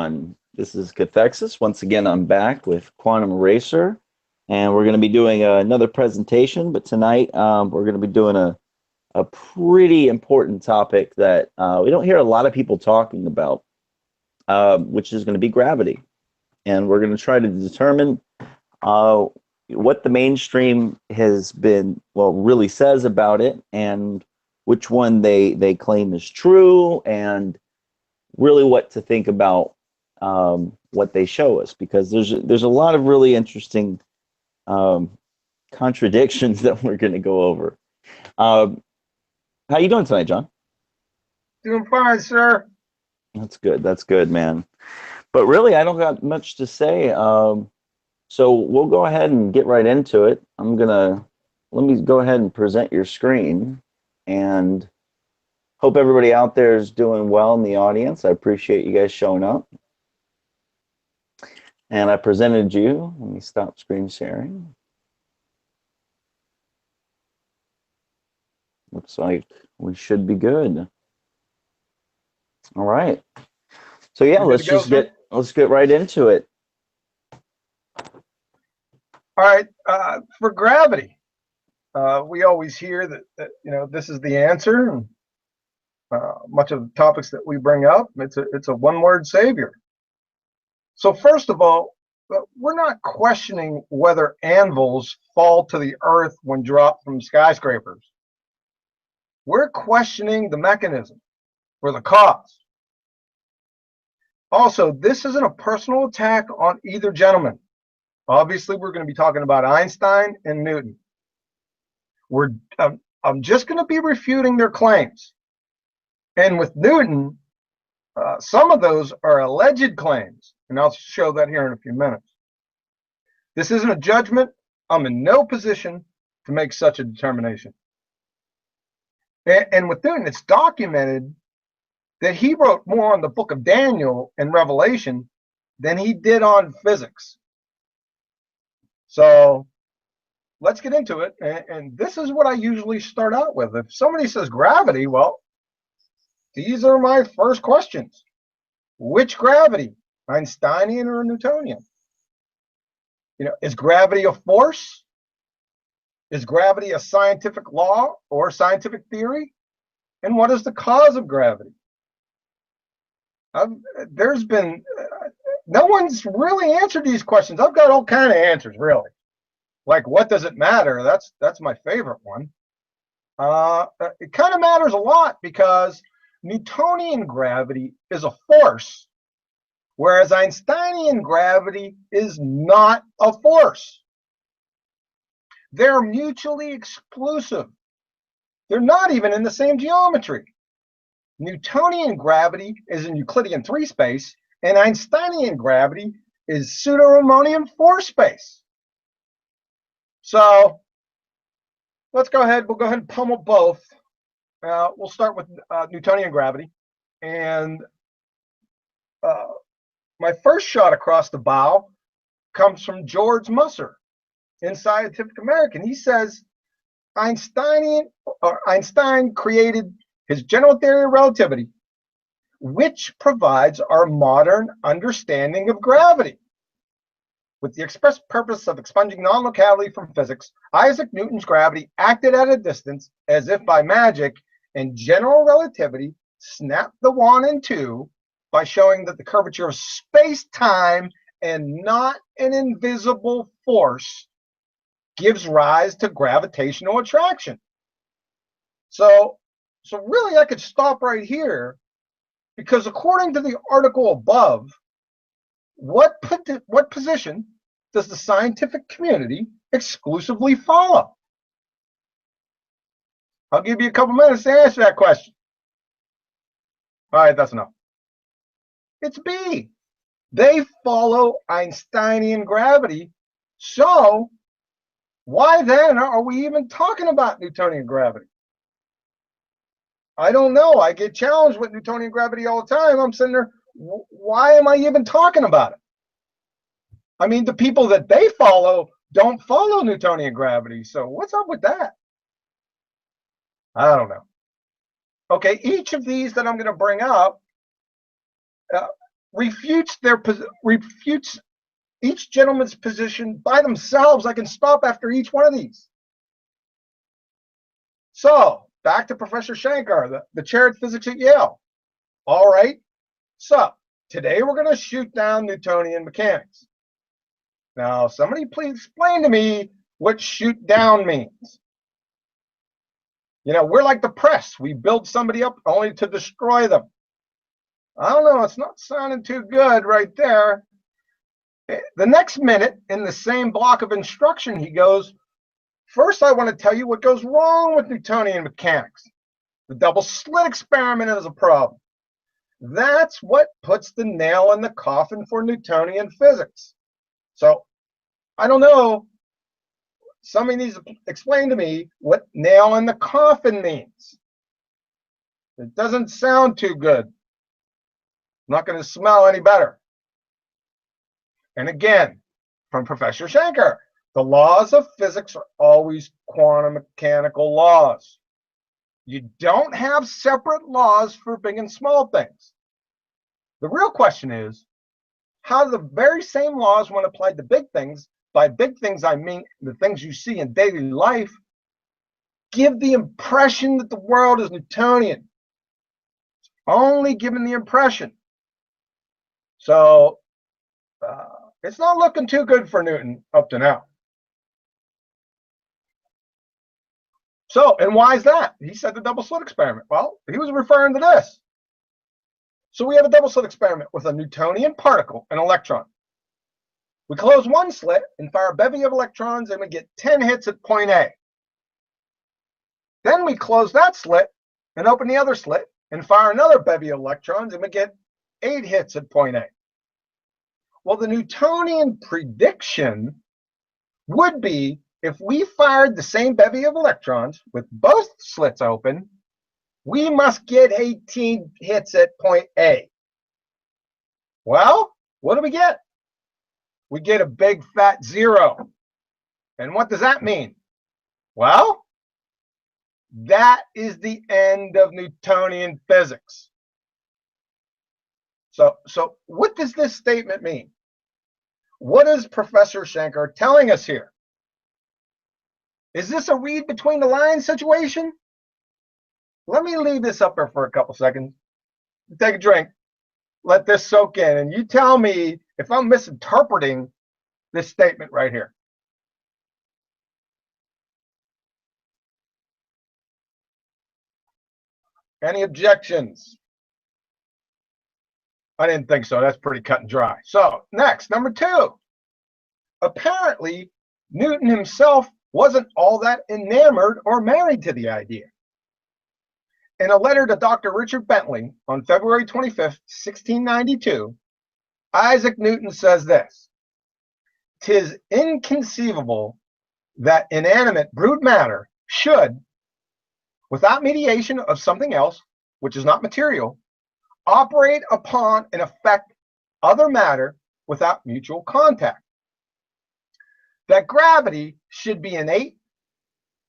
everyone. This is Cathexis. Once again, I'm back with Quantum Eraser, and we're going to be doing another presentation, but tonight we're going to be doing a pretty important topic that we don't hear a lot of people talking about, which is going to be gravity. And we're going to try to determine what the mainstream has been, well, really says about it, and which one they claim is true, and really what to think about what they show us, because there's a lot of really interesting contradictions that we're going to go over. How you doing tonight, John? Doing fine, sir. That's good. That's good, man. But really, I don't got much to say. So we'll go ahead and get right into it. Let me go ahead and present your screen, and hope everybody out there is doing well in the audience. I appreciate you guys showing up. And I presented you. Let me stop screen sharing. Looks like we should be good. All right. So yeah, let's get right into it. All right. For gravity, we always hear that this is the answer. And, much of the topics that we bring up, it's a one-word savior. So first of all, we're not questioning whether anvils fall to the earth when dropped from skyscrapers. We're questioning the mechanism or the cause. Also, this isn't a personal attack on either gentleman. Obviously, we're going to be talking about Einstein and Newton. I'm just going to be refuting their claims. And with Newton, some of those are alleged claims, and I'll show that here in a few minutes. This isn't a judgment. I'm in no position to make such a determination. And with Newton, it's documented that he wrote more on the book of Daniel and Revelation than he did on physics. So let's get into it. And this is what I usually start out with. If somebody says gravity, well, these are my first questions. Which gravity? Einsteinian or Newtonian? Is gravity a force? Is gravity a scientific law or scientific theory? And what is the cause of gravity? There's been no one's really answered these questions. I've got all kind of answers, really. Like, what does it matter? That's my favorite one. It kind of matters a lot because Newtonian gravity is a force, whereas Einsteinian gravity is not a force. They're mutually exclusive. They're not even in the same geometry. Newtonian gravity is in Euclidean 3 space, and Einsteinian gravity is pseudo-Riemannian 4 space. So let's go ahead. We'll go ahead and pummel both. We'll start with Newtonian gravity. And my first shot across the bow comes from George Musser in Scientific American. He says Einstein created his general theory of relativity, which provides our modern understanding of gravity. With the express purpose of expunging non-locality from physics, Isaac Newton's gravity acted at a distance as if by magic, and general relativity snapped the wand in two by showing that the curvature of space-time and not an invisible force gives rise to gravitational attraction. So really, I could stop right here, because according to the article above, what position does the scientific community exclusively follow? I'll give you a couple minutes to answer that question. All right, that's enough. It's B. They follow Einsteinian gravity. So why then are we even talking about Newtonian gravity? I don't know. I get challenged with Newtonian gravity all the time. I'm sitting there, why am I even talking about it? I mean, the people that they follow don't follow Newtonian gravity. So what's up with that? I don't know. Okay, each of these that I'm going to bring up refutes each gentleman's position by themselves. I can stop after each one of these. So back to Professor Shankar, the chair of physics at Yale. All right. So today we're going to shoot down Newtonian mechanics. Now, somebody please explain to me what shoot down means. You know, we're like the press. We build somebody up only to destroy them. I don't know. It's not sounding too good right there. The next minute, in the same block of instruction, he goes, first, I want to tell you what goes wrong with Newtonian mechanics. The double slit experiment is a problem. That's what puts the nail in the coffin for Newtonian physics. So, I don't know. Somebody needs to explain to me what nail in the coffin means. It doesn't sound too good. I'm not going to smell any better. And again, from Professor Shankar, the laws of physics are always quantum mechanical laws. You don't have separate laws for big and small things. The real question is, how do the very same laws, when applied to big things, by big things I mean the things you see in daily life, give the impression that the world is Newtonian? It's only giving the impression. So it's not looking too good for Newton up to now. So, and why is that? He said the double slit experiment. Well, he was referring to this. So we have a double slit experiment with a Newtonian particle, an electron. We close one slit and fire a bevy of electrons, and we get 10 hits at point A. Then we close that slit and open the other slit and fire another bevy of electrons, and we get 8 hits at point A. Well, the Newtonian prediction would be, if we fired the same bevy of electrons with both slits open, we must get 18 hits at point A. Well, what do we get? We get a big fat 0. And what does that mean? Well, that is the end of Newtonian physics. So what does this statement mean? What is Professor Shankar telling us here? Is this a read between the lines situation? Let me leave this up there for a couple seconds. Take a drink. Let this soak in. And you tell me if I'm misinterpreting this statement right here. Any objections? I didn't think so. That's pretty cut and dry. So next, number 2. Apparently, Newton himself wasn't all that enamored or married to the idea. In a letter to Dr. Richard Bentley on February 25th, 1692, Isaac Newton says this: "'Tis inconceivable that inanimate brute matter should, without mediation of something else, which is not material, operate upon and affect other matter without mutual contact. That gravity should be innate,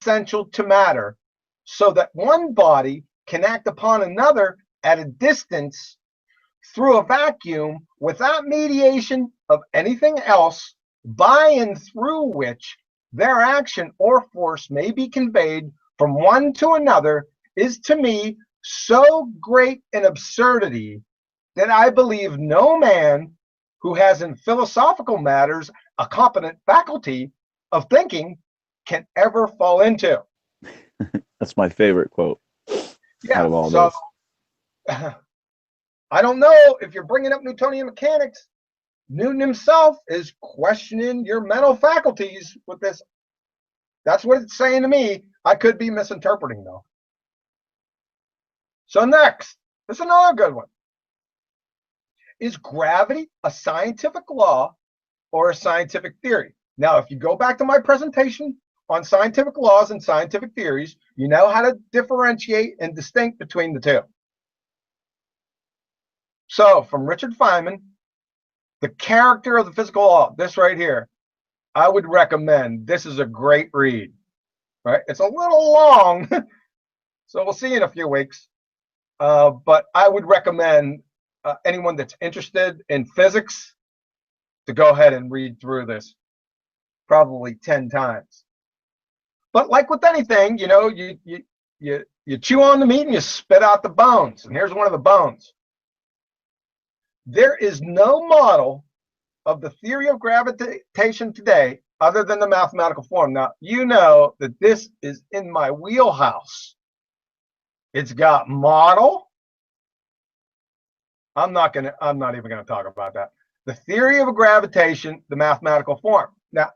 essential to matter, so that one body can act upon another at a distance through a vacuum without mediation of anything else, by and through which their action or force may be conveyed from one to another, is to me so great an absurdity that I believe no man who has in philosophical matters a competent faculty of thinking can ever fall into." That's my favorite quote. Yeah, out of all so I don't know if you're bringing up Newtonian mechanics. Newton himself is questioning your mental faculties with this. That's what it's saying to me. I could be misinterpreting, though. So next, this is another good one. Is gravity a scientific law or a scientific theory? Now, if you go back to my presentation on scientific laws and scientific theories, you know how to differentiate and distinct between the two. So, from Richard Feynman, The Character of the Physical Law, this right here, I would recommend. This is a great read. Right? It's a little long, so we'll see in a few weeks. But I would recommend anyone that's interested in physics to go ahead and read through this probably 10 times. But like with anything, you know, you chew on the meat and you spit out the bones. And here's one of the bones. There is no model of the theory of gravitation today other than the mathematical form. Now, you know that this is in my wheelhouse. It's got model. I'm not even going to talk about that. The theory of gravitation, the mathematical form. Now,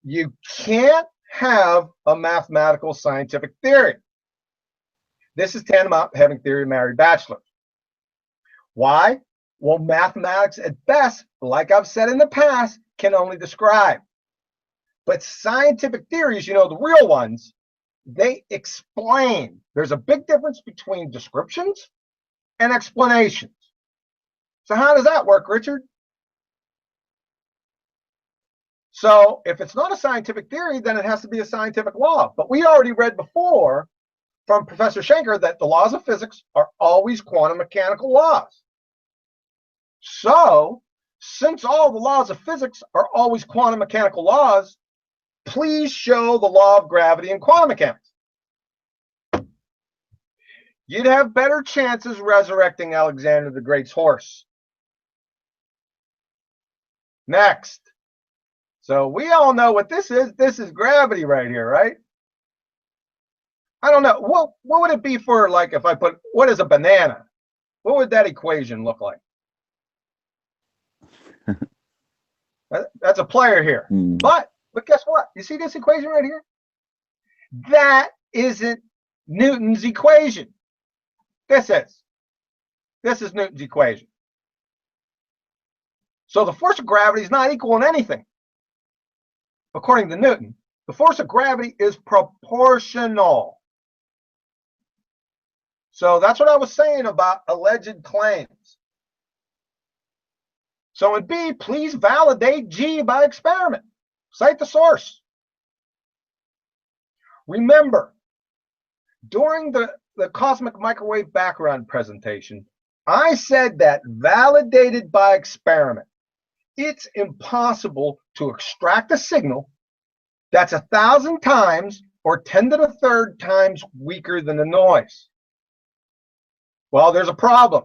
you can't have a mathematical scientific theory. This is tantamount to having theory of Mary bachelors. Why? Well, mathematics at best, like I've said in the past, can only describe. But scientific theories, you know, the real ones, they explain. There's a big difference between descriptions and explanations. So how does that work, Richard? So if it's not a scientific theory, then it has to be a scientific law. But we already read before from Professor Schenker that the laws of physics are always quantum mechanical laws. So since all the laws of physics are always quantum mechanical laws, please show the law of gravity in quantum mechanics. You'd have better chances resurrecting Alexander the Great's horse. Next. So we all know what this is. This is gravity right here, right? I don't know. What would it be for, like, if I put, what is a banana? What would that equation look like? That's a player here. But guess what? You see this equation right here? That isn't Newton's equation. This is Newton's equation. So the force of gravity is not equal in anything. According to Newton, the force of gravity is proportional. So that's what I was saying about alleged claims. So in B, please validate G by experiment. Cite the source. Remember, during the cosmic microwave background presentation, I said that validated by experiment, it's impossible to extract a signal that's 1,000 times or 10 to the third times weaker than the noise. Well, there's a problem,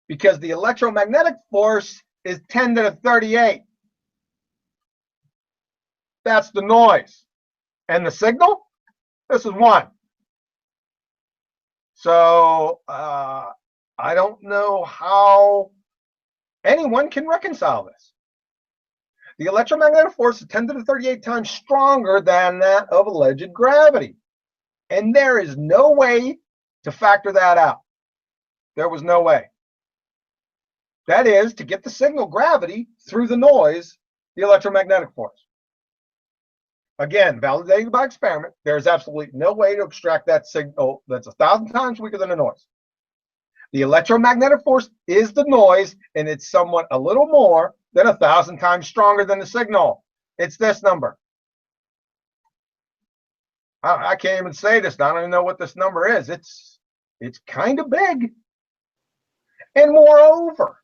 because the electromagnetic force is 10 to the 38. That's the noise. And the signal? This is 1. So I don't know how anyone can reconcile this. The electromagnetic force is 10 to the 38 times stronger than that of alleged gravity. And there is no way to factor that out. There was no way. That is, to get the signal gravity through the noise, the electromagnetic force. Again, validated by experiment, there's absolutely no way to extract that signal that's 1,000 times weaker than the noise. The electromagnetic force is the noise, and it's somewhat a little more than 1,000 times stronger than the signal. It's this number. I can't even say this. I don't even know what this number is. It's kind of big. And moreover,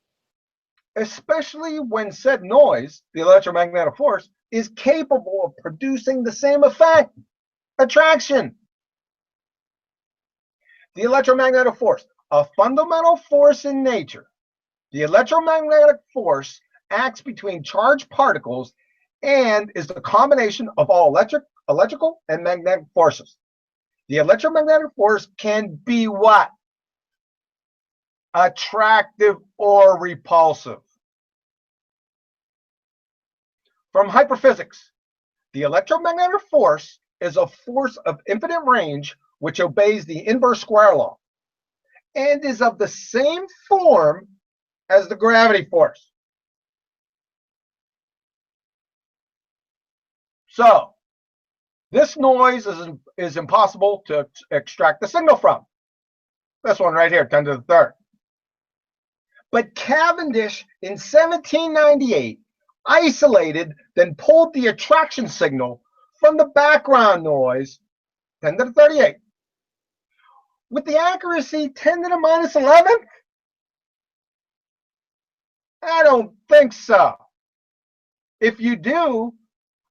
especially when said noise, the electromagnetic force, is capable of producing the same effect, attraction. The electromagnetic force, a fundamental force in nature. The electromagnetic force acts between charged particles and is the combination of all electrical and magnetic forces. The electromagnetic force can be what? Attractive or repulsive. From hyperphysics, the electromagnetic force is a force of infinite range which obeys the inverse square law and is of the same form as the gravity force. So this noise is impossible to extract the signal from. This one right here, 10 to the third. But Cavendish in 1798 isolated, then pulled the attraction signal from the background noise, 10 to the 38, with the accuracy 10 to the minus 11th. I don't think so. If you do,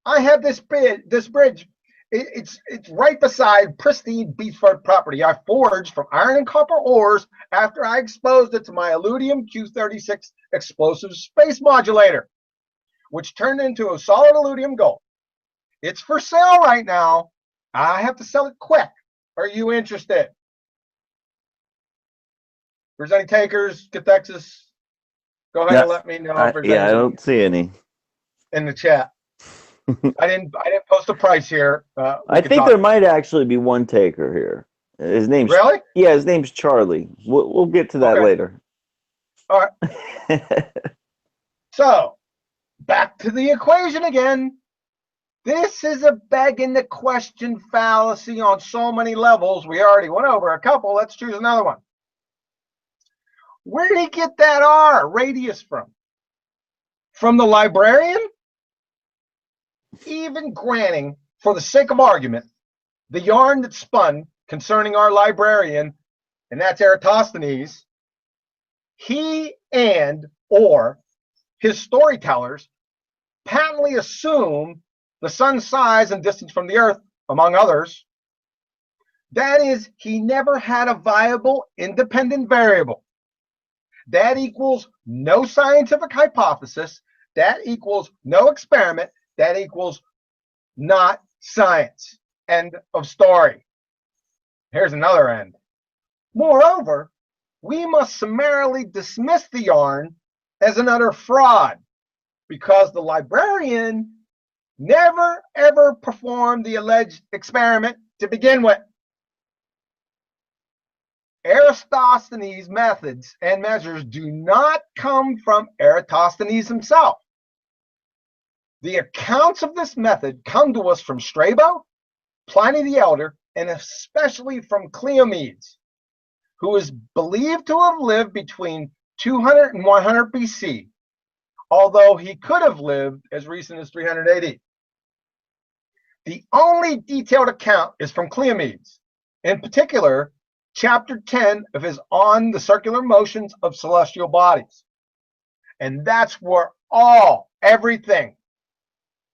I have this bridge. It's right beside pristine beachfront property I forged from iron and copper ores after I exposed it to my Illudium Q36 explosive space modulator, which turned into a solid Illudium gold. It's for sale right now. I have to sell it quick. Are you interested? If there's any takers, Cathexis, go ahead and let me know if there's Yeah, I any don't see any. in the chat. I didn't post a price here. I think there might actually be one taker here. His name's really? Yeah, his name's Charlie. We'll get to that later. All right. So back to the equation again. This is a begging the question fallacy on so many levels. We already went over a couple. Let's choose another one. Where did he get that R radius from? From the librarian? Even granting, for the sake of argument, the yarn that spun concerning our librarian, and that's Eratosthenes, he and or his storytellers patently assume the sun's size and distance from the earth, among others. That is, he never had a viable independent variable. That equals no scientific hypothesis. That equals no experiment. That equals not science. End of story. Here's another end. Moreover, we must summarily dismiss the yarn as an utter fraud because the librarian never ever performed the alleged experiment to begin with. Eratosthenes' methods and measures do not come from Eratosthenes himself. The accounts of this method come to us from Strabo, Pliny the Elder, and especially from Cleomedes, who is believed to have lived between 200 and 100 BC, although he could have lived as recent as 300 AD. The only detailed account is from Cleomedes, in particular, chapter 10 of his On the Circular Motions of Celestial Bodies. And that's where everything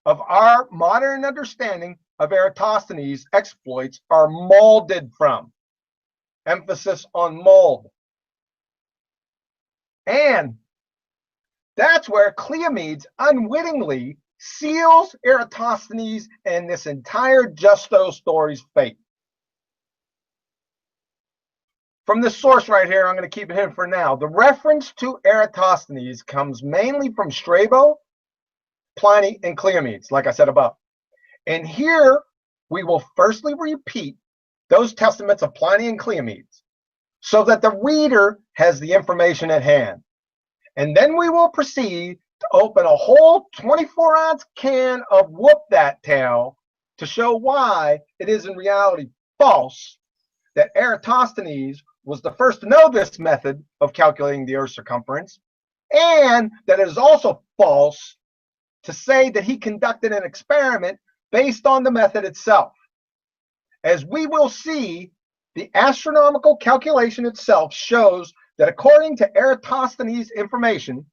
of our modern understanding of Eratosthenes' exploits are molded from. Emphasis on mold. And that's where Cleomedes unwittingly seals Eratosthenes and this entire Justo story's fate. From this source right here, I'm going to keep it hidden for now. The reference to Eratosthenes comes mainly from Strabo, Pliny, and Cleomedes, like I said above. And here we will firstly repeat those testaments of Pliny and Cleomedes so that the reader has the information at hand. And then we will proceed to open a whole 24-ounce can of whoop that tail to show why it is in reality false that Eratosthenes was the first to know this method of calculating the Earth's circumference, and that it is also false to say that he conducted an experiment based on the method itself. As we will see, the astronomical calculation itself shows that according to Eratosthenes' information,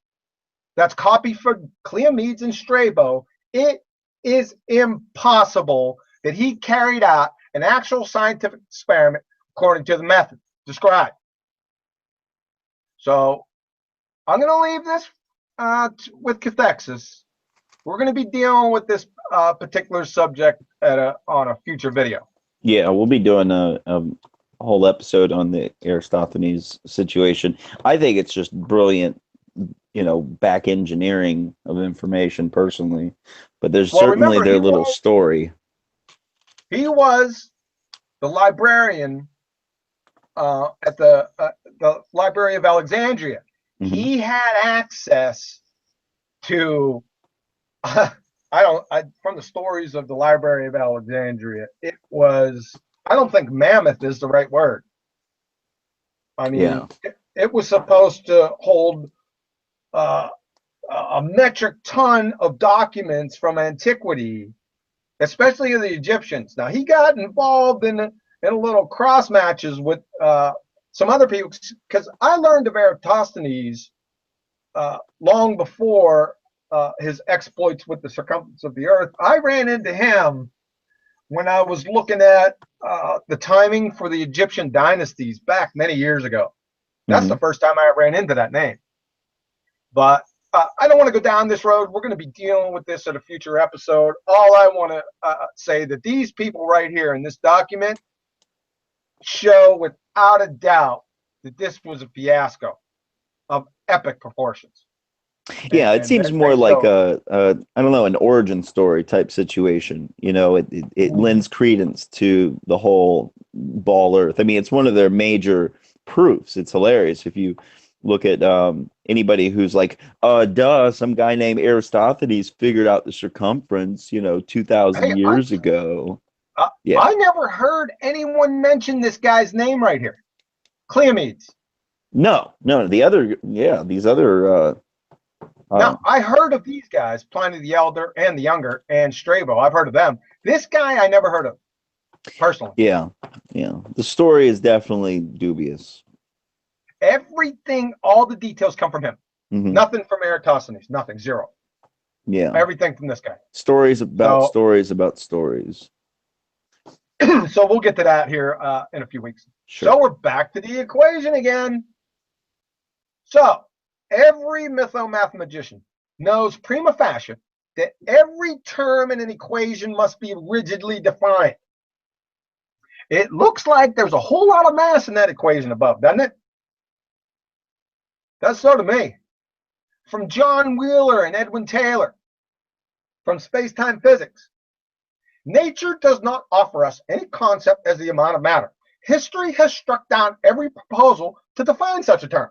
that's copied from Cleomedes and Strabo, it is impossible that he carried out an actual scientific experiment according to the method described. So I'm going to leave this with Cathexis. We're going to be dealing with this particular subject on a future video. Yeah, we'll be doing a whole episode on the Eratosthenes situation. I think it's just brilliant, back engineering of information personally. But there's certainly their little story. He was the librarian at the Library of Alexandria. Mm-hmm. He had access to from the stories of the Library of Alexandria, it was, I don't think mammoth is the right word. I mean, it was supposed to hold a metric ton of documents from antiquity, especially of the Egyptians. Now, he got involved in a little cross matches with some other people, because I learned of Eratosthenes long before his exploits with the circumference of the Earth. I ran into him when I was looking at the timing for the Egyptian dynasties back many years ago. That's the first time I ran into that name. But I don't want to go down this road. We're going to be dealing with this at a future episode. All I want to say that these people right here in this document show without a doubt that this was a fiasco of epic proportions. Yeah, it seems more like a I don't know, an origin story type situation. You know, it lends credence to the whole ball Earth. I mean, it's one of their major proofs. It's hilarious if you look at anybody who's like, duh, some guy named Aristophanes figured out the circumference, 2,000 years ago. Yeah. I never heard anyone mention this guy's name right here. Cleomedes. No, these other now, I heard of these guys, Pliny the Elder and the Younger, and Strabo. I've heard of them. This guy I never heard of, personally. Yeah. The story is definitely dubious. Everything, all the details come from him. Nothing from Eratosthenes. Nothing. Zero. Yeah. Everything from this guy. Stories about stories about stories. So we'll get to that here in a few weeks. Sure. So we're back to the equation again. So every mythomathematician knows prima facie that every term in an equation must be rigidly defined. It looks like there's a whole lot of mass in that equation above, doesn't it? That's so to me. From John Wheeler and Edwin Taylor, from Space-Time Physics. Nature does not offer us any concept as the amount of matter. History has struck down every proposal to define such a term.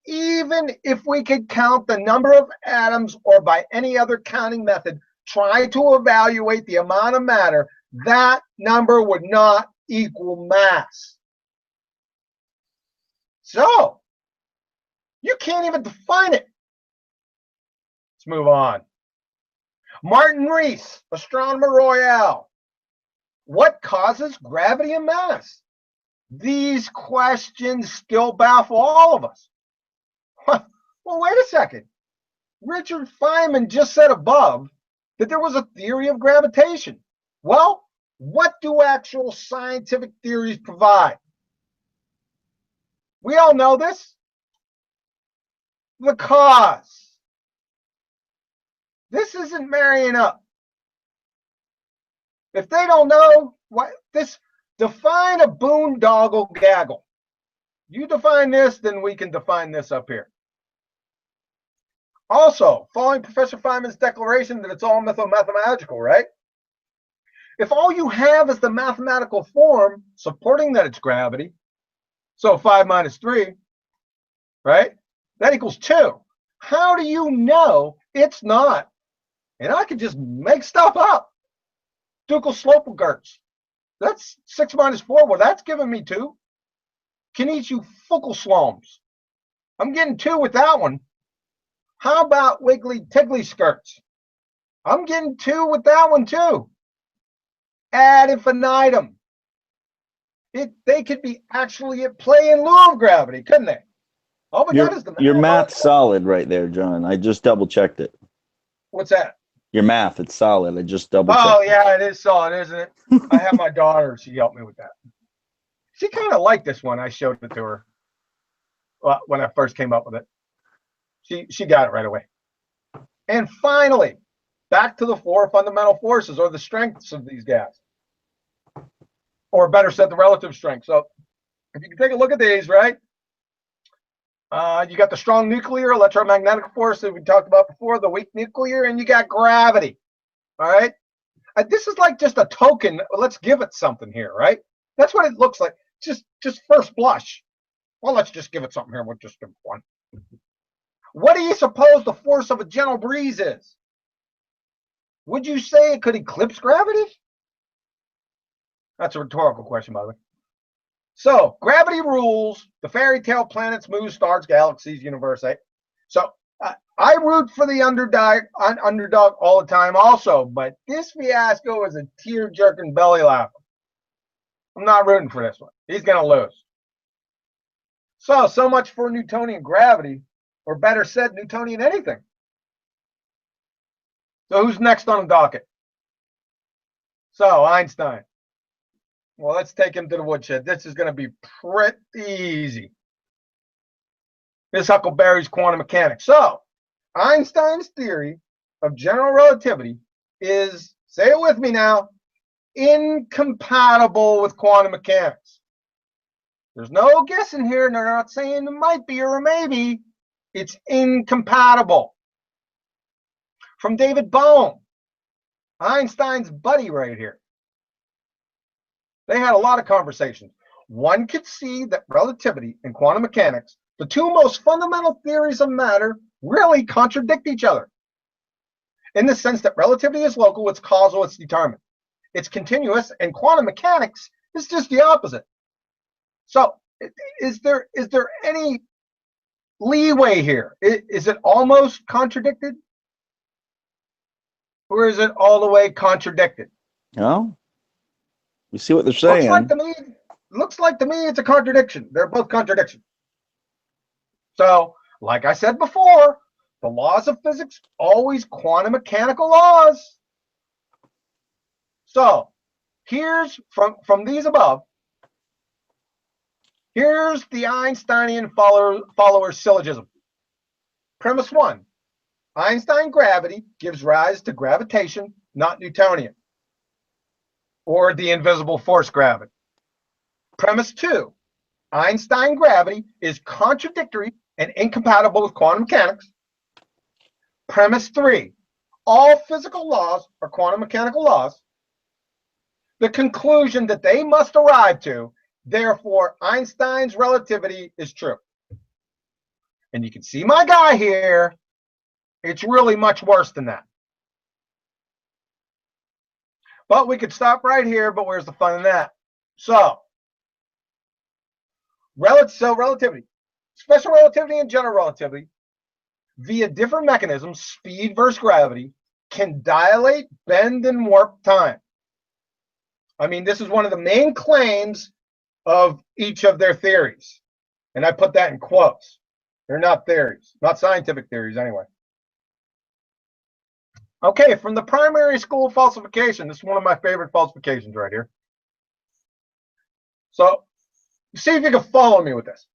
Even if we could count the number of atoms or by any other counting method, try to evaluate the amount of matter, that number would not equal mass. So, you can't even define it. Let's move on. Martin Rees, Astronomer Royale. What causes gravity and mass? These questions still baffle all of us. Well, wait a second. Richard Feynman just said above that there was a theory of gravitation. Well, what do actual scientific theories provide? We all know this. The cause. This isn't marrying up. If they don't know what this, define a boondoggle gaggle. You define this, then we can define this up here. Also, following Professor Feynman's declaration that it's all mythomathematical, right? If all you have is the mathematical form supporting that it's gravity, so 5 minus 3, right? That equals 2. How do you know it's not? And I could just make stuff up. Ducal Slopegerts. That's 6 minus 4. Well, that's giving me 2. Kenichi Fuchsloms. I'm getting 2 with that one. How about Wiggly Tiggly Skirts? I'm getting 2 with that one too. Ad infinitum. They could be actually at play in lieu of gravity, couldn't they? All we got is the your math's solid right there, John. I just double checked it. What's that? Your math, it's solid. I just double checked. Oh yeah, it is solid, isn't it? I have my daughter. She helped me with that. She kind of liked this one. I showed it to her when I first came up with it. She got it right away. And finally, back to the 4 fundamental forces, or the strengths of these gas. Or better said, the relative strength. So if you can take a look at these, right? You got the strong nuclear electromagnetic force that we talked about before, the weak nuclear, and you got gravity. All right? This is like just a token. Let's give it something here, right? That's what it looks like. Just first blush. Well, let's just give it something here. We'll just give it one. What do you suppose the force of a gentle breeze is? Would you say it could eclipse gravity? That's a rhetorical question, by the way. So, gravity rules the fairy tale planets, moons, stars, galaxies, universe. Eh? So, I root for the underdog all the time also, but this fiasco is a tear-jerking belly laugher. I'm not rooting for this one. He's going to lose. So much for Newtonian gravity. or better said, Newtonian anything. So who's next on the docket? So Einstein. Well, let's take him to the woodshed. This is going to be pretty easy. This Huckleberry's quantum mechanics. So Einstein's theory of general relativity is, say it with me now, incompatible with quantum mechanics. There's no guessing here, and they're not saying it might be or maybe. It's incompatible. From David Bohm, Einstein's buddy right here. They had a lot of conversations. One could see that relativity and quantum mechanics, the two most fundamental theories of matter, really contradict each other. In the sense that relativity is local, it's causal, it's determined. It's continuous, and quantum mechanics is just the opposite. So is there any leeway here? Is it almost contradicted? Or is it all the way contradicted? No. You see what they're saying. Looks like to me it's a contradiction. They're both contradictions. So, like I said before, the laws of physics always quantum mechanical laws. So, here's from these above. Here's the Einsteinian follower syllogism. Premise 1. Einstein gravity gives rise to gravitation, not Newtonian, or the invisible force gravity. Premise 2. Einstein gravity is contradictory and incompatible with quantum mechanics. Premise 3. All physical laws are quantum mechanical laws. The conclusion that they must arrive to, therefore, Einstein's relativity is true. And you can see my guy here. It's really much worse than that. But we could stop right here, but where's the fun in that? So relativity, special relativity and general relativity, via different mechanisms, speed versus gravity, can dilate, bend, and warp time. I mean, this is one of the main claims of each of their theories. And I put that in quotes. They're not theories, not scientific theories anyway. Okay, from the primary school falsification, this is one of my favorite falsifications right here. So, see if you can follow me with this.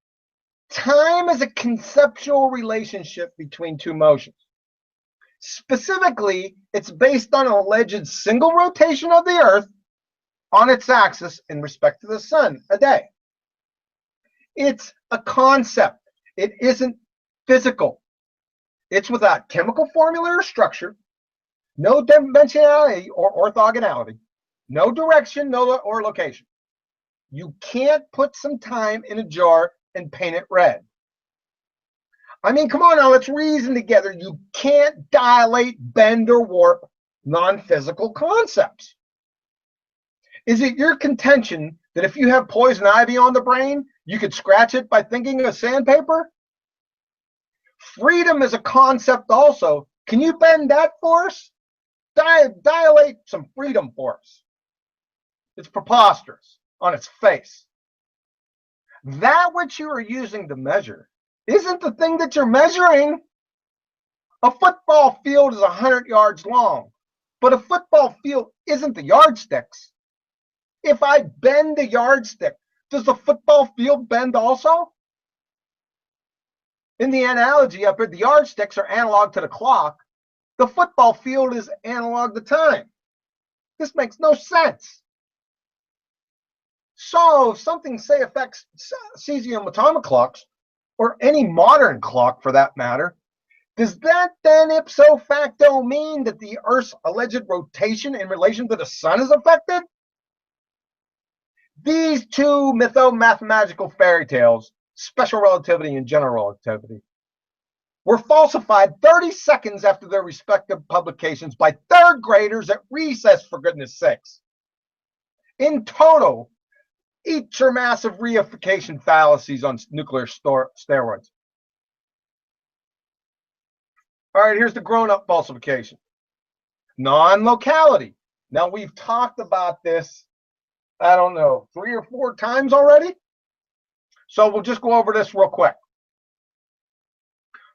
Time is a conceptual relationship between two motions. Specifically, it's based on an alleged single rotation of the Earth on its axis in respect to the sun a day. It's a concept. It isn't physical. It's without chemical formula or structure, no dimensionality or orthogonality, no direction, or location. You can't put some time in a jar and paint it red. I mean, come on now, let's reason together. You can't dilate, bend, or warp non-physical concepts. Is it your contention that if you have poison ivy on the brain, you could scratch it by thinking of sandpaper? Freedom is a concept also. Can you bend that for us? Dilate some freedom for us. It's preposterous on its face. That which you are using to measure isn't the thing that you're measuring. A football field is 100 yards long, but a football field isn't the yardsticks. If I bend the yardstick, does the football field bend also? In the analogy up here, the yardsticks are analog to the clock. The football field is analog to time. This makes no sense. So if something, say, affects cesium atomic clocks, or any modern clock for that matter, does that then ipso facto mean that the Earth's alleged rotation in relation to the sun is affected? These two mytho-mathematical fairy tales, special relativity and general relativity, were falsified 30 seconds after their respective publications by third graders at recess, for goodness sakes. In total, each are massive reification fallacies on nuclear steroids. All right, here's the grown-up falsification. Non-locality. Now, we've talked about this, I don't know, 3 or 4 times already. So we'll just go over this real quick.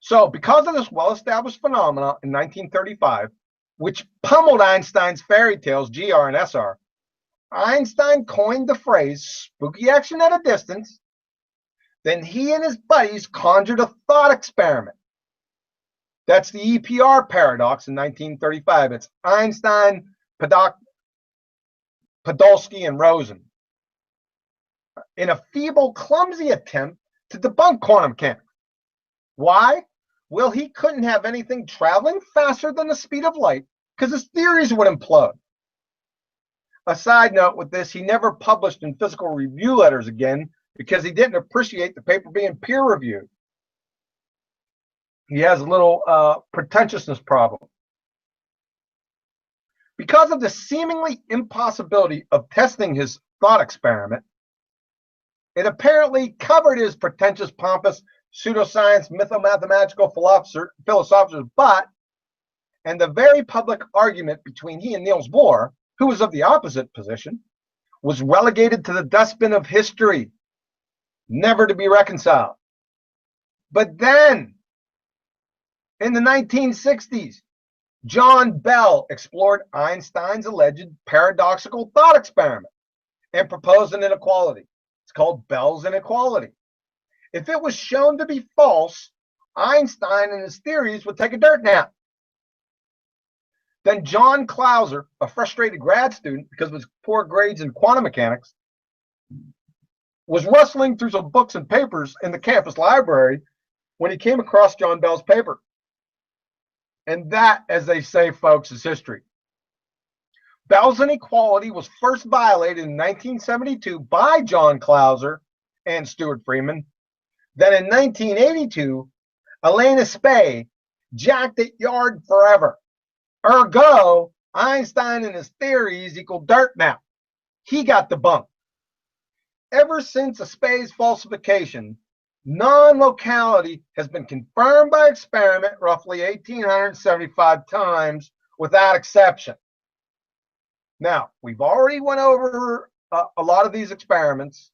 So because of this well-established phenomena in 1935, which pummeled Einstein's fairy tales, GR and SR, Einstein coined the phrase spooky action at a distance. Then he and his buddies conjured a thought experiment. That's the Epr paradox in 1935. It's Einstein, Podolsky, and Rosen, in a feeble, clumsy attempt to debunk quantum mechanics. Why? Well, he couldn't have anything traveling faster than the speed of light because his theories would implode. A side note with this, he never published in physical review letters again because he didn't appreciate the paper being peer-reviewed. He has a little pretentiousness problem. Because of the seemingly impossibility of testing his thought experiment, it apparently covered his pretentious, pompous, pseudoscience, mythomathematical philosophers' butt, and the very public argument between he and Niels Bohr, who was of the opposite position, was relegated to the dustbin of history, never to be reconciled. But then, in the 1960s, John Bell explored Einstein's alleged paradoxical thought experiment and proposed an inequality. It's called Bell's inequality. If it was shown to be false, Einstein and his theories would take a dirt nap. Then John Clauser, a frustrated grad student because of his poor grades in quantum mechanics, was rustling through some books and papers in the campus library when he came across John Bell's paper. And that, as they say, folks, is history. Bell's inequality was first violated in 1972 by John Clauser and Stuart Freeman. Then in 1982, Elena Spey jacked it yard forever. Ergo, Einstein and his theories equal dirt now. He got debunked. Ever since Spey's falsification, non-locality has been confirmed by experiment roughly 1,875 times without exception. Now, we've already went over a lot of these experiments.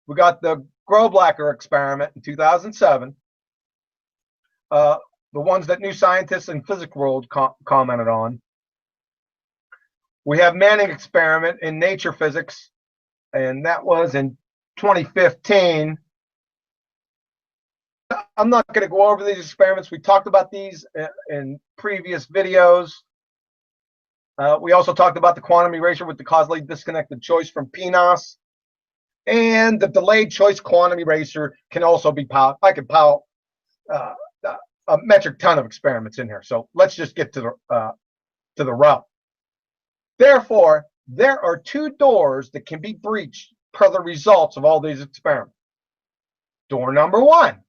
We got the Groblacker experiment in 2007. The ones that New Scientists and Physics World commented on. We have Manning experiment in Nature Physics, and that was in 2015. I'm not going to go over these experiments. We talked about these in previous videos. We also talked about the quantum erasure with the causally disconnected choice from PNOS. And the delayed choice quantum eraser can also be powered. I could power a metric ton of experiments in here. So let's just get to the rub. Therefore, there are two doors that can be breached per the results of all these experiments. Door number one,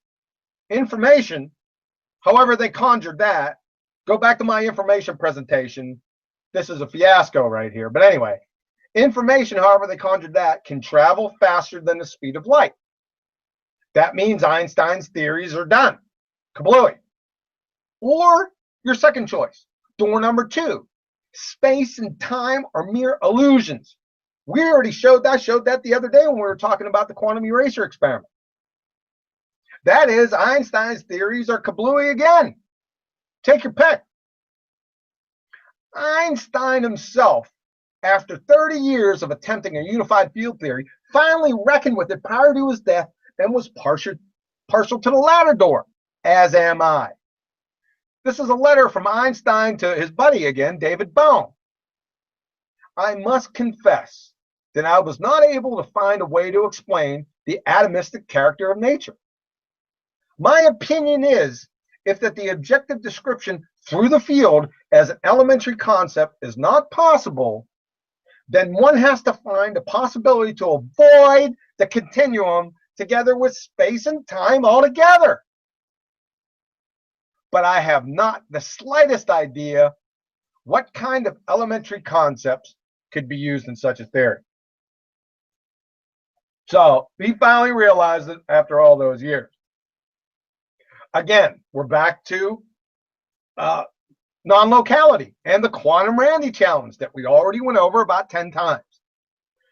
information. However they conjured that. Go back to my information presentation. This is a fiasco right here. But anyway, information, however they conjured that, can travel faster than the speed of light. That means Einstein's theories are done. Kablooey. Or your second choice, door number two, space and time are mere illusions. We already showed that the other day when we were talking about the quantum eraser experiment. That is, Einstein's theories are kablooey again. Take your pick. Einstein himself, after 30 years of attempting a unified field theory, finally reckoned with it prior to his death and was partial to the latter door, as am I. This is a letter from Einstein to his buddy again, David Bohm. I must confess that I was not able to find a way to explain the atomistic character of nature. My opinion is, if that the objective description through the field as an elementary concept is not possible, then one has to find a possibility to avoid the continuum together with space and time altogether. But I have not the slightest idea what kind of elementary concepts could be used in such a theory. So he finally realized it after all those years. Again, we're back to non-locality and the quantum Randy challenge that we already went over about 10 times.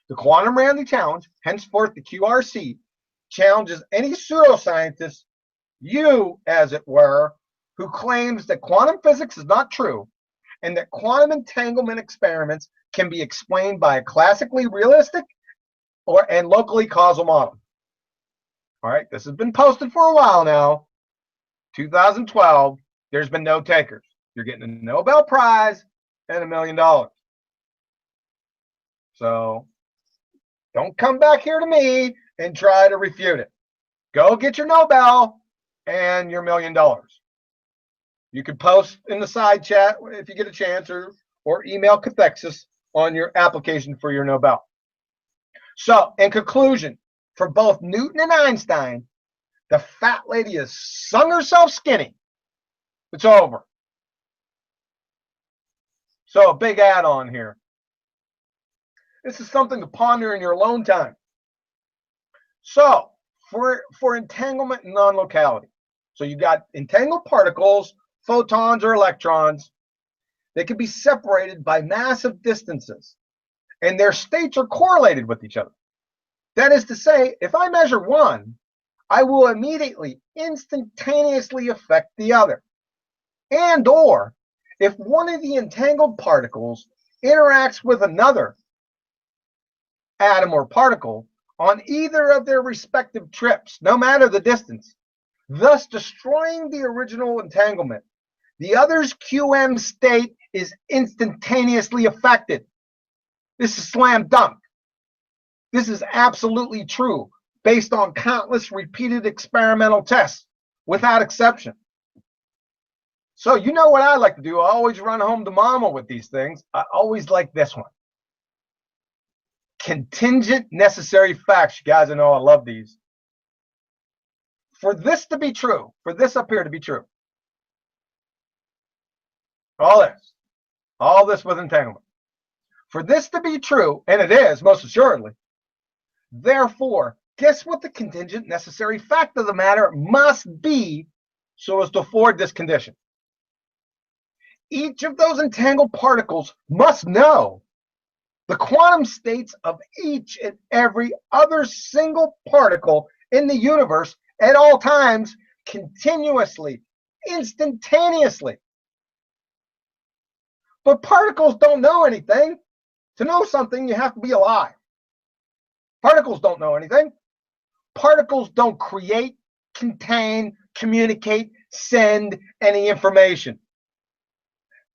The quantum Randy challenge, henceforth the QRC, challenges any pseudoscientist you, as it were, who claims that quantum physics is not true and that quantum entanglement experiments can be explained by a classically realistic and locally causal model. All right, this has been posted for a while now. 2012, there's been no takers. You're getting a Nobel Prize and $1 million. So don't come back here to me and try to refute it. Go get your Nobel and your $1 million. You can post in the side chat if you get a chance, or email Cathexis on your application for your Nobel. So, in conclusion, for both Newton and Einstein, the fat lady has sung herself skinny. It's over. So, a big add-on here. This is something to ponder in your alone time. So, for entanglement and non-locality, so you got entangled particles, photons or electrons. They can be separated by massive distances, and their states are correlated with each other. That is to say, if I measure one, I will immediately, instantaneously affect the other. And or, if one of the entangled particles interacts with another atom or particle on either of their respective trips, no matter the distance, thus destroying the original entanglement, the other's QM state is instantaneously affected. This is slam dunk. This is absolutely true, based on countless repeated experimental tests, without exception. So you know what I like to do? I always run home to mama with these things. I always like this one. Contingent necessary facts. You guys, I know I love these. For this to be true, for this up here to be true, all this with entanglement, for this to be true, and it is most assuredly, therefore, guess what the contingent necessary fact of the matter must be so as to afford this condition? Each of those entangled particles must know the quantum states of each and every other single particle in the universe at all times, continuously, instantaneously. But particles don't know anything. To know something, you have to be alive. Particles don't know anything. Particles don't create, contain, communicate, send any information.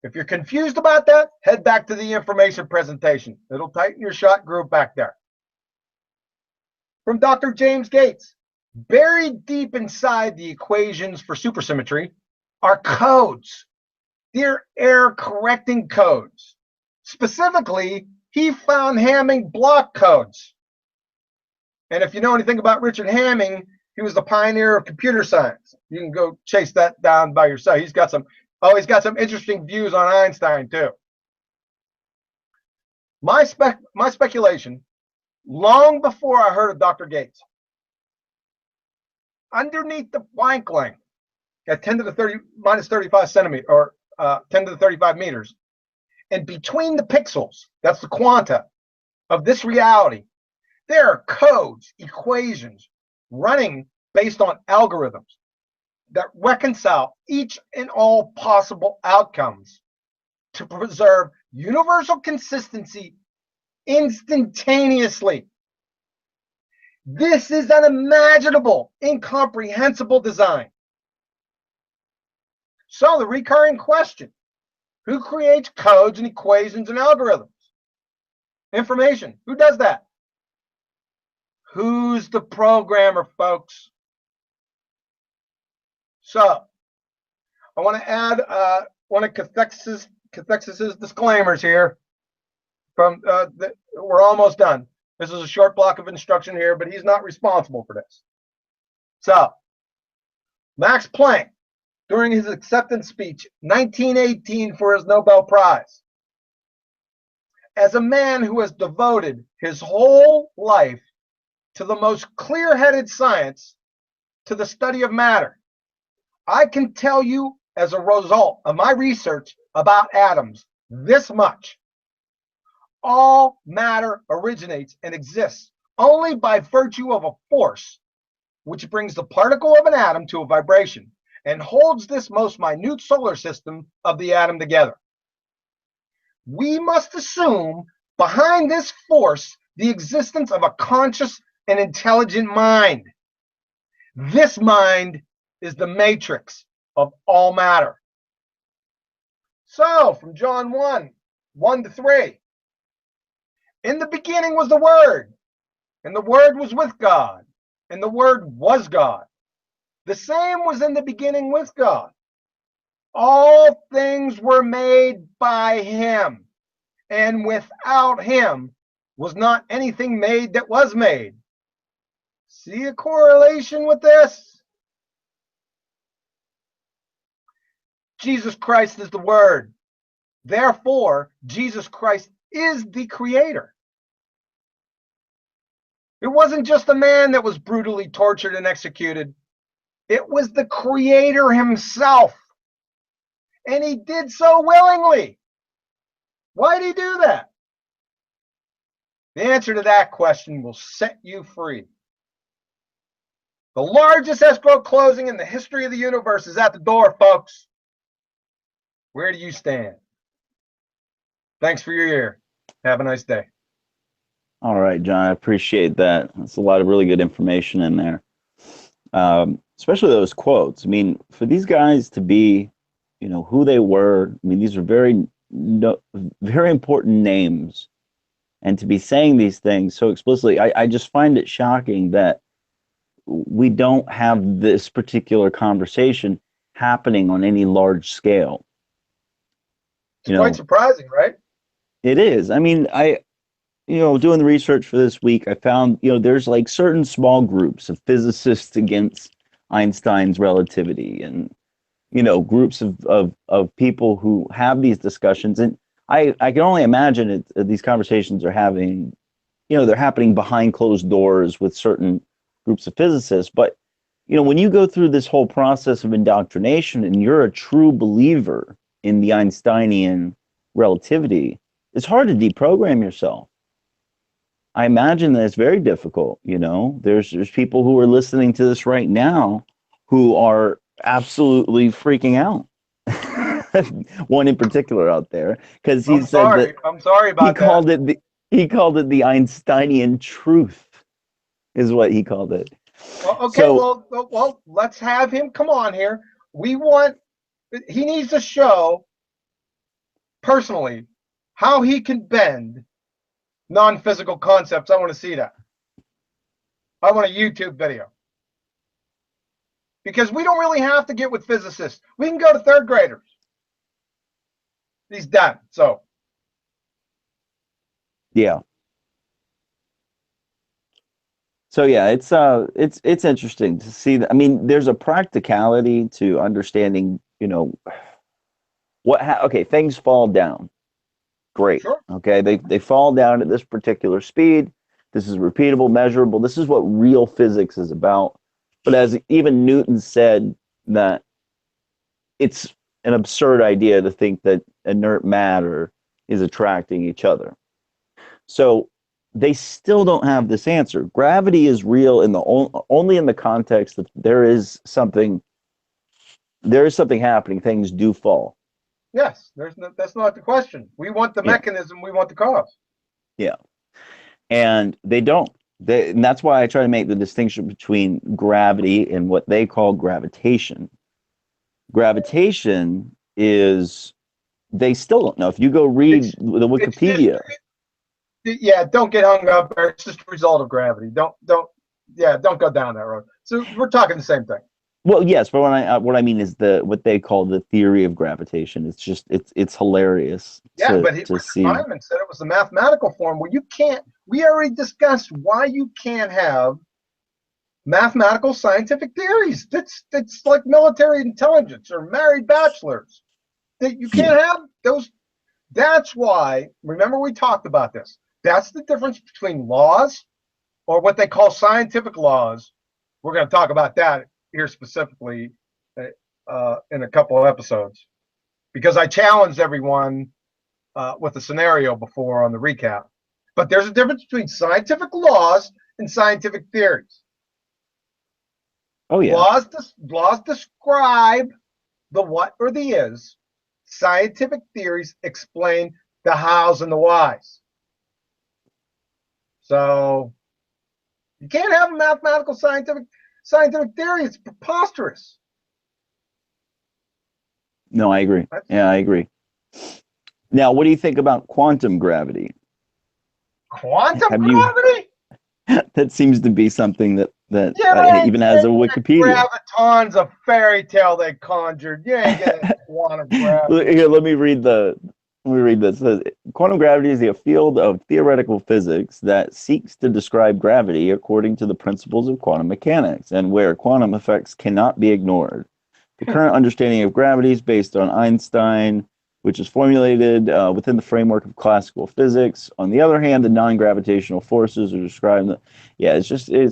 If you're confused about that, head back to the information presentation. It'll tighten your shot group back there. From Dr. James Gates, buried deep inside the equations for supersymmetry are codes. They're error-correcting codes. Specifically, he found Hamming block codes. And if you know anything about Richard Hamming, he was the pioneer of computer science. You can go chase that down by yourself. He's got some interesting views on Einstein too. My speculation, long before I heard of Dr. Gates, underneath the Planck length at 10 to the 30 minus 35 centimeter, or 10 to the 35 meters, and between the pixels, that's the quanta of this reality, there are codes, equations running based on algorithms that reconcile each and all possible outcomes to preserve universal consistency instantaneously. This is unimaginable, incomprehensible design. So the recurring question, who creates codes and equations and algorithms? Information, who does that? Who's the programmer, folks? So I want to add one of Cathexis's disclaimers here. We're almost done. This is a short block of instruction here, but he's not responsible for this. So Max Planck, during his acceptance speech, 1918, for his Nobel Prize, as a man who has devoted his whole life to the most clear-headed science, to the study of matter, I can tell you, as a result of my research about atoms, this much. All matter originates and exists only by virtue of a force which brings the particle of an atom to a vibration and holds this most minute solar system of the atom together. We must assume behind this force the existence of a conscious and intelligent mind. This mind is the matrix of all matter. So, from John 1:1-3, in the beginning was the Word, and the Word was with God, and the Word was God. The same was in the beginning with God. All things were made by him, and without him was not anything made that was made. See a correlation with this? Jesus Christ is the Word. Therefore, Jesus Christ is the Creator. It wasn't just a man that was brutally tortured and executed. It was the Creator himself. And he did so willingly. Why did he do that? The answer to that question will set you free. The largest escrow closing in the history of the universe is at the door, folks. Where do you stand? Thanks for your ear. Have a nice day. All right, John, I appreciate that. That's a lot of really good information in there. Especially those quotes. I mean, for these guys to be, who they were, I mean, these are very important names. And to be saying these things so explicitly, I just find it shocking that we don't have this particular conversation happening on any large scale. It's quite surprising, right? It is. I mean, doing the research for this week, I found, there's like certain small groups of physicists against Einstein's relativity, and, groups of people who have these discussions. And I can only imagine these conversations are having, they're happening behind closed doors with certain groups of physicists. But, when you go through this whole process of indoctrination and you're a true believer in the Einsteinian relativity, it's hard to deprogram yourself. I imagine that it's very difficult. There's people who are listening to this right now who are absolutely freaking out. One in particular out there, because he said that I'm sorry about that. He called it the Einsteinian truth, is what he called it. Well, okay, well, let's have him come on here. He needs to show personally how he can bend non-physical concepts. I want to see that. I want a YouTube video. Because we don't really have to get with physicists. We can go to third graders. He's done. So yeah. So yeah, it's interesting to see that. I mean, there's a practicality to understanding, okay, things fall down. Great. Sure. Okay, they fall down at this particular speed. This is repeatable, measurable. This is what real physics is about. But as even Newton said, that it's an absurd idea to think that inert matter is attracting each other. So they still don't have this answer. Gravity is real only in the context that there is something happening. Things do fall. Yes, that's not the question. We want the mechanism, we want the cause. Yeah. And they don't. And that's why I try to make the distinction between gravity and what they call gravitation. Gravitation is, they still don't know. If you go read the Wikipedia. Don't get hung up there. It's just a result of gravity. Don't go down that road. So we're talking the same thing. Well, yes, but what I mean is what they call the theory of gravitation. It's just it's hilarious. But Feynman said it was the mathematical form where you can't. We already discussed why you can't have mathematical scientific theories. It's like military intelligence or married bachelors. That you can't have those. That's why. Remember, we talked about this. That's the difference between laws, or what they call scientific laws. We're going to talk about that here specifically in a couple of episodes, because I challenged everyone with a scenario before on the recap. But there's a difference between scientific laws and scientific theories. Oh yeah. Laws describe the what or the is. Scientific theories explain the hows and the whys. So you can't have a mathematical scientific theory. It's preposterous. No, I agree. Yeah, I agree. Now, what do you think about quantum gravity? Quantum Have you? gravity? That seems to be something that You ain't even has a getting Wikipedia. graviton's a fairy tale they conjured. You ain't getting quantum gravity. Here, let me read this. It says, quantum gravity is a field of theoretical physics that seeks to describe gravity according to the principles of quantum mechanics, and where quantum effects cannot be ignored. The current understanding of gravity is based on Einstein, which is formulated within the framework of classical physics. On the other hand, the non-gravitational forces are described. Yeah, it's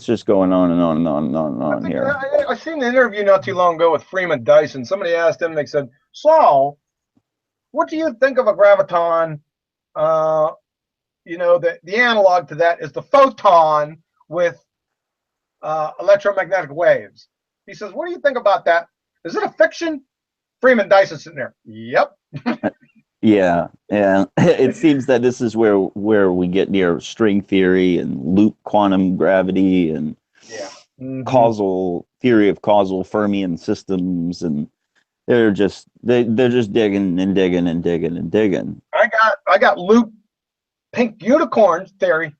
just going on and on and on and on and on here. I seen an interview not too long ago with Freeman Dyson. Somebody asked him, they said, "So, what do you think of a graviton?" The analog to that is the photon with electromagnetic waves. He says, "What do you think about that? Is it a fiction?" Freeman Dyson sitting there. Yep. Yeah. It seems that this is where we get near string theory and loop quantum gravity and causal theory of causal fermion systems, and they're just digging and digging and digging and digging. I got loop pink unicorn theory.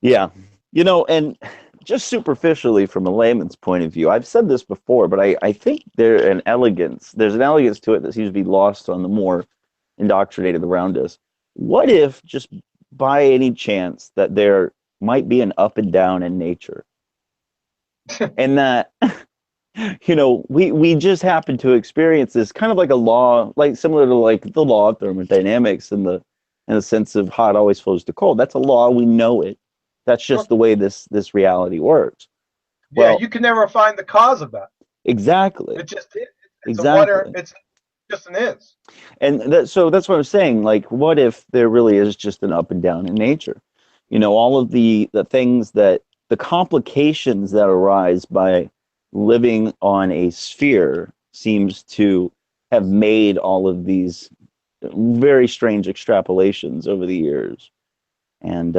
Yeah. And just superficially from a layman's point of view, I've said this before, but I think there's an elegance to it that seems to be lost on the more indoctrinated around us. What if, just by any chance, that there might be an up and down in nature? And that, we just happen to experience this kind of like a law, like similar to like the law of thermodynamics in the sense of hot always flows to cold. That's a law. We know it. That's just the way this reality works. Yeah, well, you can never find the cause of that. Exactly. It just is. It's exactly. It's just an is. And so that's what I'm saying. Like, what if there really is just an up and down in nature? All of the things the complications that arise by living on a sphere seems to have made all of these very strange extrapolations over the years. And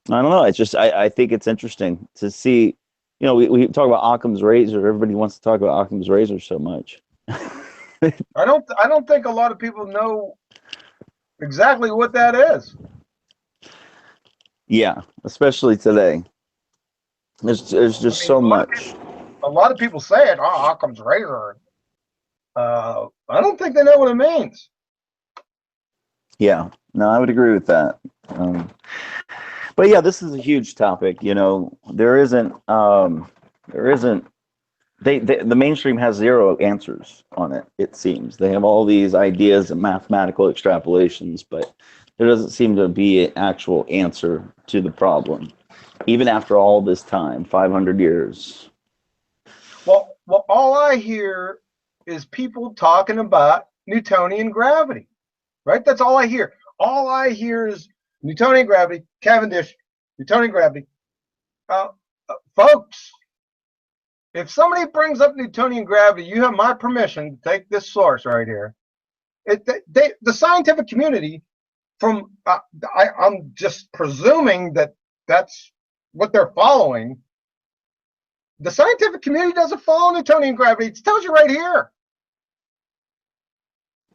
I don't know. It's just I think it's interesting to see. We talk about Occam's razor. Everybody wants to talk about Occam's razor so much. I don't think a lot of people know exactly what that is. Yeah, especially today. There's just so much. A lot of people say it. Oh, Occam's razor. I don't think they know what it means. Yeah, no, I would agree with that. But yeah, this is a huge topic. There isn't. The mainstream has zero answers on it. It seems they have all these ideas and mathematical extrapolations, but there doesn't seem to be an actual answer to the problem, even after all this time, 500 years. Well, all I hear is people talking about Newtonian gravity, right? That's all I hear. All I hear is Newtonian gravity, Cavendish, Newtonian gravity. Folks, if somebody brings up Newtonian gravity, you have my permission to take this source right here. The scientific community, I'm just presuming that that's what they're following. The scientific community doesn't follow Newtonian gravity. It tells you right here.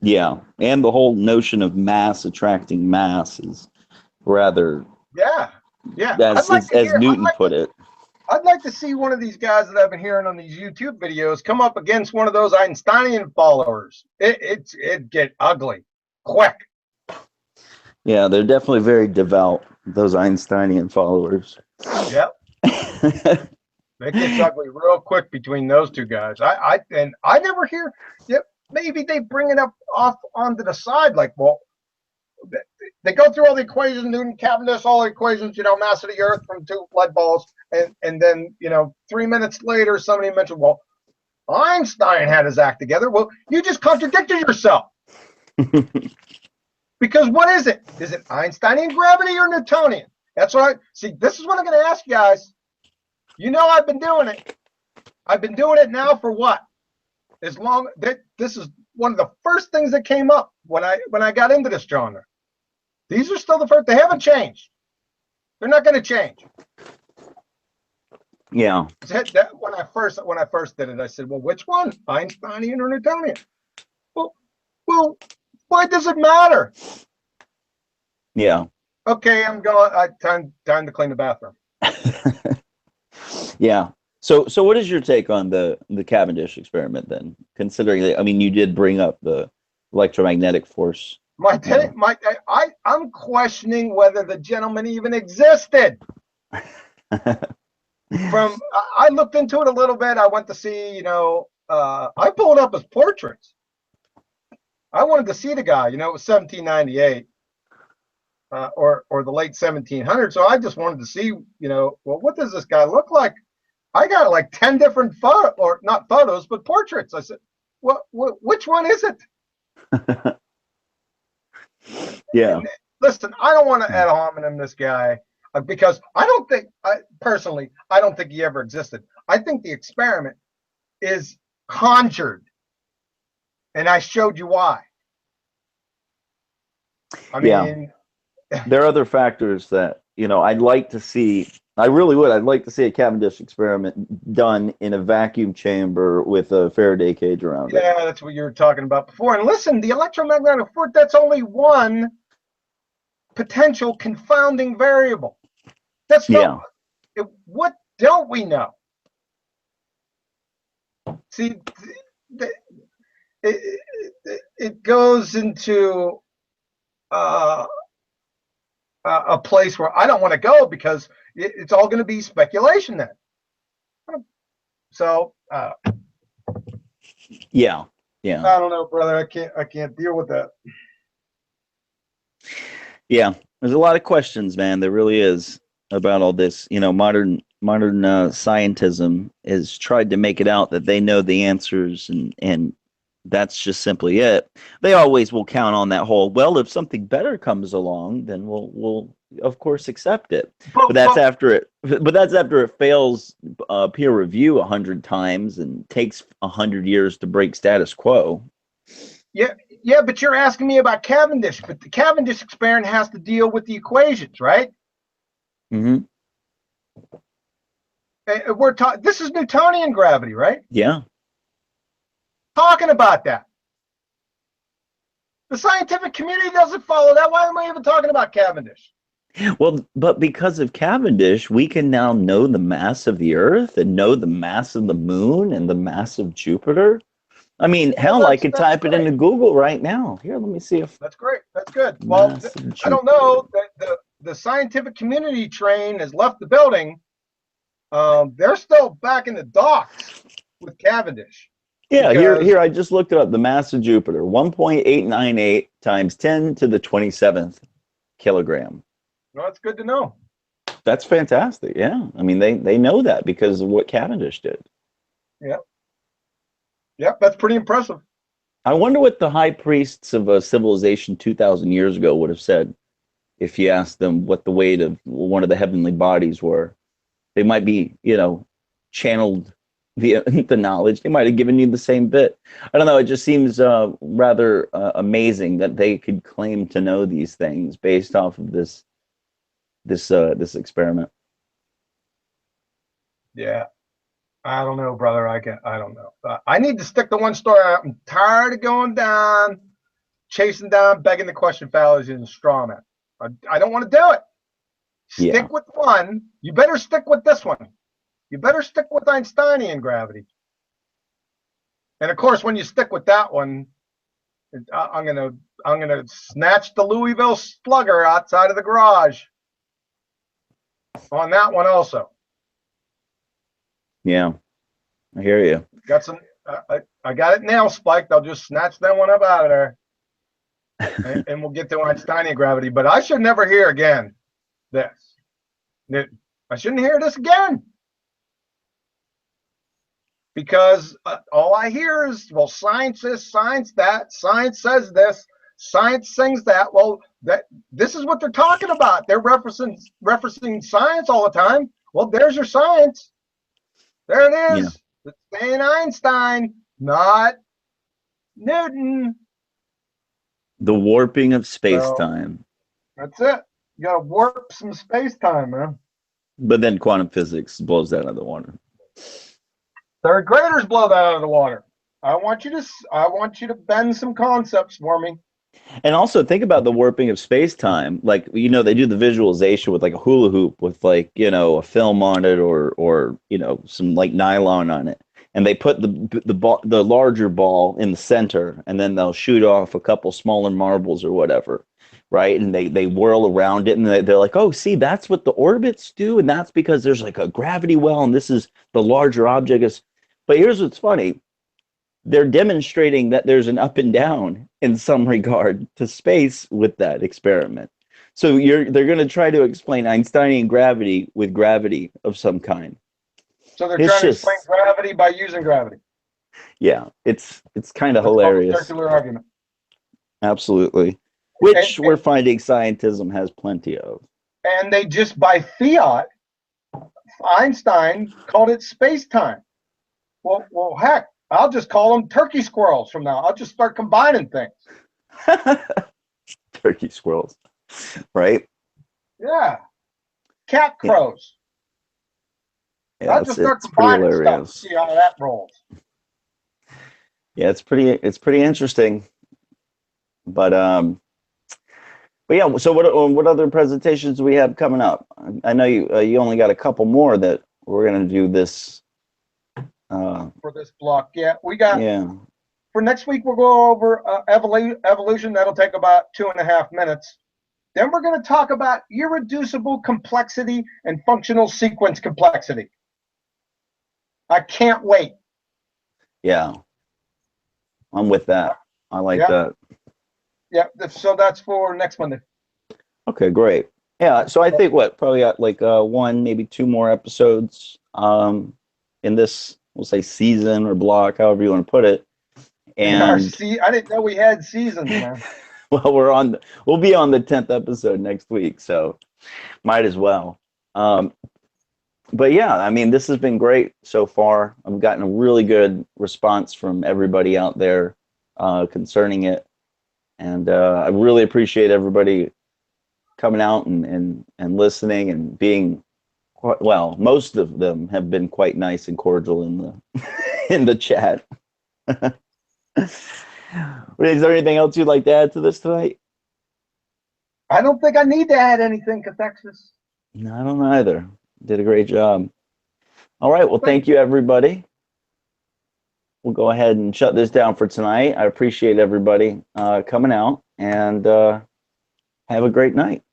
Yeah, and the whole notion of mass attracting mass is rather... Yeah. As Newton put it. I'd like to see one of these guys that I've been hearing on these YouTube videos come up against one of those Einsteinian followers. It'd get ugly quick. Yeah, they're definitely very devout, those Einsteinian followers. Yep. It gets ugly real quick between those two guys. I never hear. Yep. Maybe they bring it up off onto the side, like, well, they go through all the equations, Newton, Cavendish, all the equations, mass of the Earth from two lead balls, and then 3 minutes later, somebody mentioned, well, Einstein had his act together. Well, you just contradicted yourself. Because what is it? Is it Einsteinian gravity or Newtonian? That's what see. This is what I'm going to ask you guys. You know, I've been doing it. I've been doing it now for what? As long that this is one of the first things that came up when I got into this genre. These are still the first. They haven't changed. They're not going to change. Yeah. That when I first did it, I said, well, which one, Einsteinian or Newtonian? Well, why does it matter? Yeah. Okay, I'm going. Time to clean the bathroom. Yeah. So what is your take on the Cavendish experiment then? Considering that, I mean, you did bring up the electromagnetic force. I'm questioning whether the gentleman even existed. I looked into it a little bit. I went to see, I pulled up his portraits. I wanted to see the guy. It was 1798, or the late 1700s. So I just wanted to see, well, what does this guy look like? I got like 10 different not photos, but portraits. I said, which one is it? Yeah. And listen, I don't want to ad hominem this guy because I don't think he ever existed. I think the experiment is conjured, and I showed you why. I mean, there are other factors that I'd like to see. I really would. I'd like to see a Cavendish experiment done in a vacuum chamber with a Faraday cage around it. Yeah, that's what you were talking about before. And listen, the electromagnetic force, that's only one potential confounding variable. That's not. What don't we know? See, it goes into a place where I don't want to go because it's all going to be speculation then. So yeah. I don't know, brother. I can't deal with that. Yeah, there's a lot of questions, man. There really is about all this. Modern scientism has tried to make it out that they know the answers, and that's just simply it. They always will count on that whole, well, if something better comes along, then we'll of course accept it. But that's after it fails peer review 100 times and takes 100 years to break status quo. Yeah, but you're asking me about Cavendish, but the Cavendish experiment has to deal with the equations, right? Mm-hmm. This is Newtonian gravity, right? Yeah. Talking about that. The scientific community doesn't follow that. Why am I even talking about Cavendish? Well, but because of Cavendish, we can now know the mass of the Earth and know the mass of the Moon and the mass of Jupiter. I mean, hell, I could type it into Google right now. Here, let me see if that's great. That's good. Well, I don't know. The scientific community train has left the building. They're still back in the docks with Cavendish. Yeah, here I just looked it up. The mass of Jupiter, 1.898 times 10 to the 27th kilogram. Well, that's good to know. That's fantastic. Yeah, I mean they know that because of what Cavendish did. Yeah. Yep, that's pretty impressive. I wonder what the high priests of a civilization 2,000 years ago would have said if you asked them what the weight of one of the heavenly bodies were. They might be, channeled via the knowledge. They might have given you the same bit. I don't know. It just seems rather amazing that they could claim to know these things based off of this experiment. Yeah. I don't know, brother. I don't know. I need to stick to one story. I'm tired of going down, chasing down, begging the question fallacies and straw man. I don't want to do it. Stick with one. You better stick with this one. You better stick with Einsteinian gravity. And of course, when you stick with that one, I'm gonna snatch the Louisville Slugger outside of the garage on that one also. Yeah, I hear you. Got some. I got it nail spiked. I'll just snatch that one up out of there, and we'll get to Einsteinian gravity. But I should never hear again this. I shouldn't hear this again because all I hear is, well, science is science that, science says this, science sings that. Well, this is what they're talking about. They're referencing science all the time. Well, there's your science. There it Yeah. is. It's saying Einstein, not Newton. The warping of So space-time. that's it. You gotta warp some space-time, man. But then quantum physics blows that out of the water. Third graders blow that out of the water. I want you to bend some concepts for me. And also think about the warping of space-time. Like, you know, they do the visualization with like a hula hoop with like, you know, a film on it or you know, some like nylon on it. And they put the larger ball in the center, and then they'll shoot off a couple smaller marbles or whatever, right? And they whirl around it, and they're like, oh, see, that's what the orbits do, and that's because there's like a gravity well, and this is the larger object is. But here's what's funny: they're demonstrating that there's an up and down in some regard to space with that experiment. So they're going to try to explain Einsteinian gravity with gravity of some kind. So they're It's trying to explain just, gravity by using gravity. yeah, it's kind of That's called a hilarious. circular argument. Absolutely. Which And, we're finding scientism has plenty of. and they just by fiat, Einstein called it space-time. Well, heck, I'll just call them turkey squirrels from now. I'll just start combining things. Turkey squirrels, right? Yeah. Cat crows. Yeah, I'll just start it's pretty combining stuff. hilarious. See how that rolls. Yeah, it's pretty interesting. But yeah. So what other presentations do we have coming up? I know you only got a couple more that we're gonna do this. For this block, yeah, we got. Yeah. For next week, we'll go over evolution. That'll take about 2.5 minutes. Then we're going to talk about irreducible complexity and functional sequence complexity. I can't wait. Yeah. I'm with that. I like that. Yeah, so that's for next Monday. Okay, great. Yeah, so I think probably got like one, maybe two more episodes in this, we'll say season or block, however you want to put it. And I didn't know we had seasons, man. well, we'll be on the 10th episode next week, so might as well. But yeah, I mean, this has been great so far. I've gotten a really good response from everybody out there concerning it. And I really appreciate everybody coming out and listening and being quite, well, most of them have been quite nice and cordial in the in the chat. Is there anything else you'd like to add to this tonight? I don't think I need to add anything, Cathexis. No, I don't either. Did a great job. All right, well, thank you, everybody. We'll go ahead and shut this down for tonight. I appreciate everybody coming out, and have a great night.